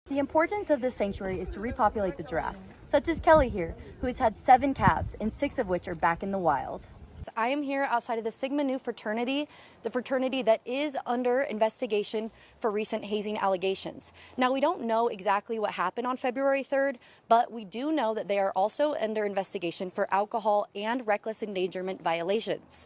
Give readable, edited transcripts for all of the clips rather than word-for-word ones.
The importance of this sanctuary is to repopulate the giraffes, such as Kelly here, who has had 7 calves, and 6 of which are back in the wild. I am here outside of the Sigma Nu fraternity, the fraternity that is under investigation for recent hazing allegations. Now, we don't know exactly what happened on February 3rd, but we do know that they are also under investigation for alcohol and reckless endangerment violations.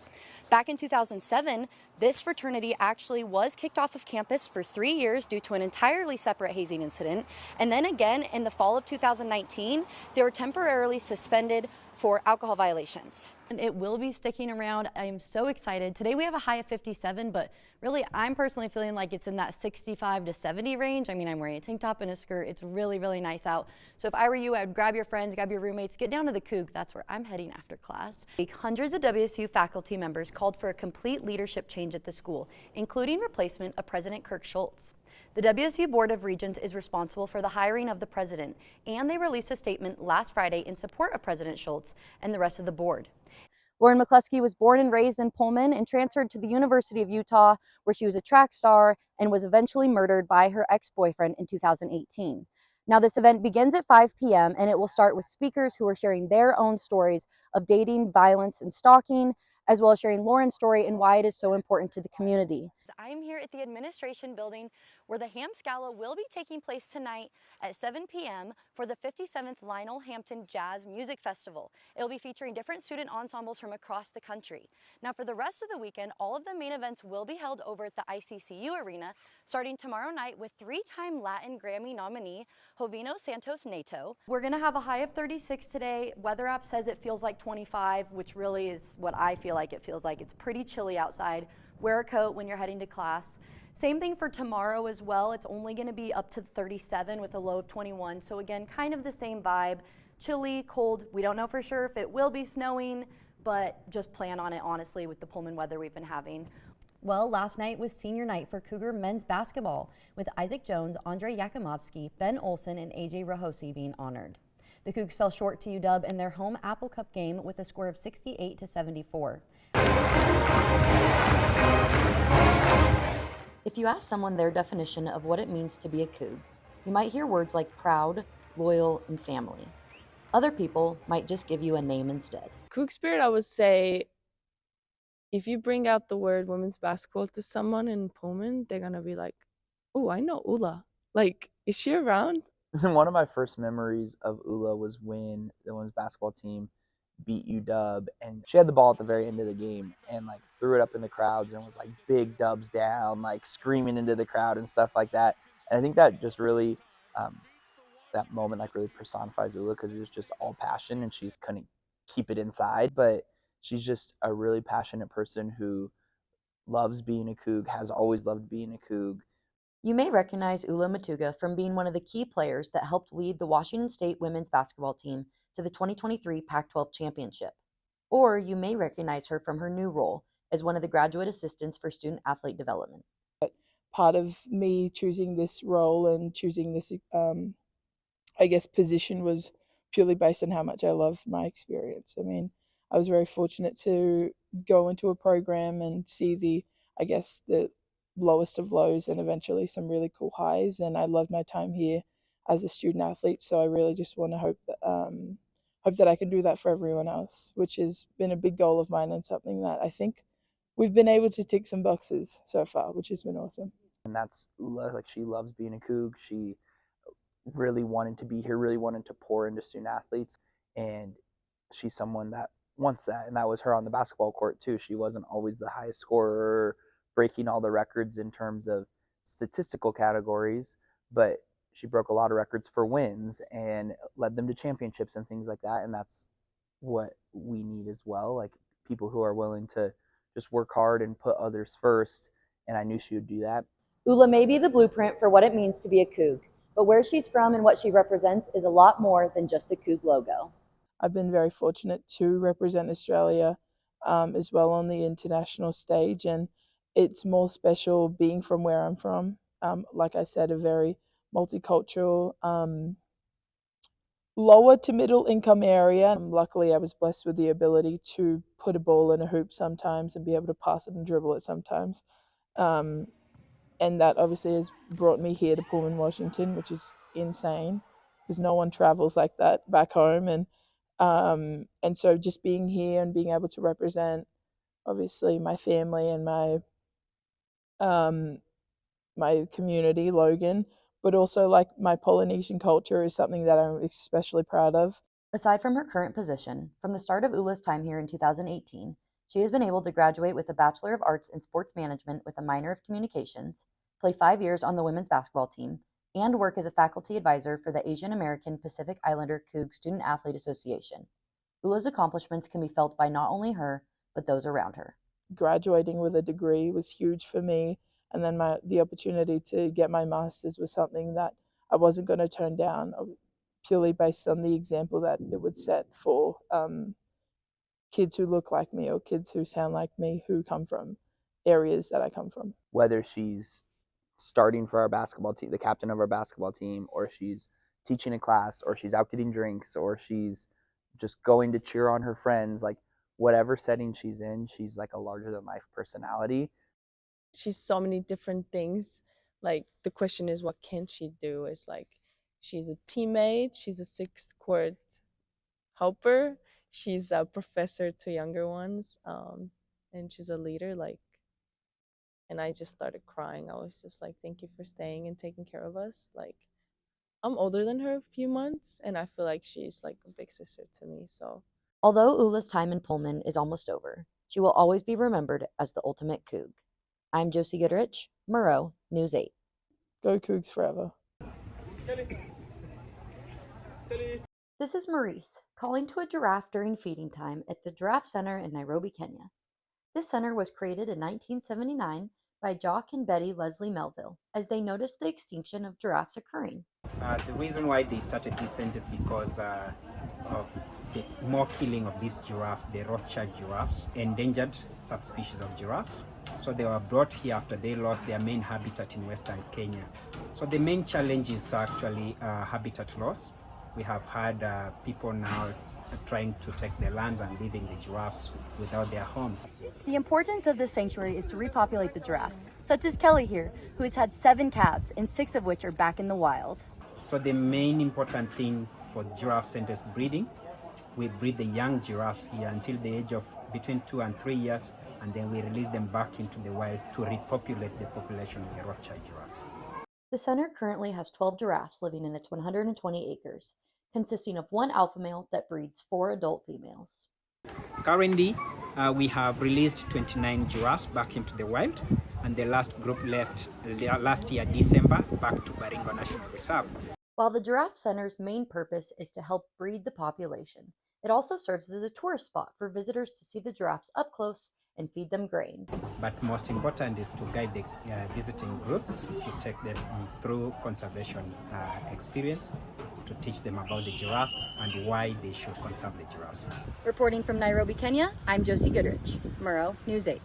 Back in 2007, this fraternity actually was kicked off of campus for 3 years due to an entirely separate hazing incident. And then again, in the fall of 2019, they were temporarily suspended for alcohol violations. And it will be sticking around. I am so excited. Today we have a high of 57, but really I'm personally feeling like it's in that 65 to 70 range. I mean, I'm wearing a tank top and a skirt. It's really, really nice out. So if I were you, I would grab your friends, grab your roommates, get down to the Coug. That's where I'm heading after class. Hundreds of WSU faculty members called for a complete leadership change at the school, including replacement of President Kirk Schultz. The WSU Board of Regents is responsible for the hiring of the president, and they released a statement last Friday in support of President Schultz and the rest of the board. Lauren McCluskey was born and raised in Pullman and transferred to the University of Utah, where she was a track star and was eventually murdered by her ex-boyfriend in 2018. Now, this event begins at 5 p.m. and it will start with speakers who are sharing their own stories of dating, violence, and stalking, as well as sharing Lauren's story and why it is so important to the community. I am here at the administration building where the Ham Scala will be taking place tonight at 7 p.m. for the 57th Lionel Hampton Jazz Music Festival. It will be featuring different student ensembles from across the country. Now, for the rest of the weekend, all of the main events will be held over at the ICCU Arena, starting tomorrow night with 3-time Latin Grammy nominee Jovino Santos Neto. We're going to have a high of 36 today. Weather app says it feels like 25, which really is what I feel like it feels like. It's pretty chilly outside. Wear a coat when you're heading to class. Same thing for tomorrow as well. It's only going to be up to 37 with a low of 21. So again, kind of the same vibe. Chilly, cold. We don't know for sure if it will be snowing, but just plan on it, honestly, with the Pullman weather we've been having. Well, last night was senior night for Cougar men's basketball, with Isaac Jones, Andre Yakimovsky, Ben Olsen, and AJ Rahosi being honored. The Cougs fell short to UW in their home Apple Cup game with a score of 68 to 74. If you ask someone their definition of what it means to be a Coug, you might hear words like proud, loyal, and family. Other people might just give you a name instead. Coug spirit, I would say, if you bring out the word women's basketball to someone in Pullman, they're going to be like, oh, I know Ula. Like, is she around? One of my first memories of Ula was when the women's basketball team beat UW, and she had the ball at the very end of the game and like threw it up in the crowds and was like big dubs down, like screaming into the crowd and stuff like that. And I think that just really, that moment like really personifies Ula, because it was just all passion and she just couldn't keep it inside. But she's just a really passionate person who loves being a Coug, has always loved being a Coug. You may recognize Ula Matuga from being one of the key players that helped lead the Washington State women's basketball team to the 2023 Pac-12 championship. Or you may recognize her from her new role as one of the graduate assistants for student athlete development. Part of me choosing this role and choosing this, position was purely based on how much I love my experience. I mean, I was very fortunate to go into a program and see the lowest of lows and eventually some really cool highs. And I loved my time here as a student athlete. So I really just want to hope that I can do that for everyone else, which has been a big goal of mine and something that I think we've been able to tick some boxes so far, which has been awesome. And that's Ula. Like, she loves being a Coug. She really wanted to be here, really wanted to pour into student athletes. And she's someone that wants that. And that was her on the basketball court too. She wasn't always the highest scorer, breaking all the records in terms of statistical categories, but she broke a lot of records for wins and led them to championships and things like that. And that's what we need as well, like people who are willing to just work hard and put others first. And I knew she would do that. Ula may be the blueprint for what it means to be a Coug, but where she's from and what she represents is a lot more than just the Coug logo. I've been very fortunate to represent Australia as well on the international stage, and it's more special being from where I'm from. Like I said, a very multicultural, lower to middle income area. Luckily, I was blessed with the ability to put a ball in a hoop sometimes and be able to pass it and dribble it sometimes. And that obviously has brought me here to Pullman, Washington, which is insane because no one travels like that back home. And so just being here and being able to represent obviously my family and my community, Logan, but also like my Polynesian culture is something that I'm especially proud of. Aside from her current position, from the start of Ula's time here in 2018, she has been able to graduate with a Bachelor of Arts in Sports Management with a minor of Communications, play 5 years on the women's basketball team, and work as a faculty advisor for the Asian American Pacific Islander Coug Student Athlete Association. Ula's accomplishments can be felt by not only her, but those around her. Graduating with a degree was huge for me, and then the opportunity to get my master's was something that I wasn't going to turn down, purely based on the example that it would set for kids who look like me or kids who sound like me who come from areas that I come from. Whether she's starting for our basketball team, the captain of our basketball team, or she's teaching a class, or she's out getting drinks, or she's just going to cheer on her friends, like whatever setting she's in, she's like a larger than life personality. She's so many different things. Like the question is, what can she do? It's like she's a teammate, she's a sixth court helper, she's a professor to younger ones, and she's a leader. And I just started crying. I was just like, thank you for staying and taking care of us. Like, I'm older than her a few months, and I feel like she's like a big sister to me. So Although Ula's time in Pullman is almost over, she will always be remembered as the ultimate Coug. I'm Josie Goodrich, Murrow, News 8. Go Cougs forever. This is Maurice, calling to a giraffe during feeding time at the Giraffe Center in Nairobi, Kenya. This center was created in 1979 by Jock and Betty Leslie Melville as they noticed the extinction of giraffes occurring. The reason why they started this center is because of the more killing of these giraffes, the Rothschild giraffes, endangered subspecies of giraffes. So they were brought here after they lost their main habitat in Western Kenya. So the main challenge is actually habitat loss. We have had people now trying to take their lands and leaving the giraffes without their homes. The importance of this sanctuary is to repopulate the giraffes, such as Kelly here, who has had 7 calves and 6 of which are back in the wild. So the main important thing for giraffe center is breeding. We breed the young giraffes here until the age of between 2 and 3 years, and then we release them back into the wild to repopulate the population of the Rothschild giraffes. The center currently has 12 giraffes living in its 120 acres, consisting of 1 alpha male that breeds 4 adult females. Currently, we have released 29 giraffes back into the wild, and the last group left last year, December, back to Baringo National Reserve. While the Giraffe Center's main purpose is to help breed the population, it also serves as a tourist spot for visitors to see the giraffes up close and feed them grain. But most important is to guide the visiting groups, to take them through conservation experience, to teach them about the giraffes and why they should conserve the giraffes. Reporting from Nairobi, Kenya, I'm Josie Goodrich, Murrow, News 8.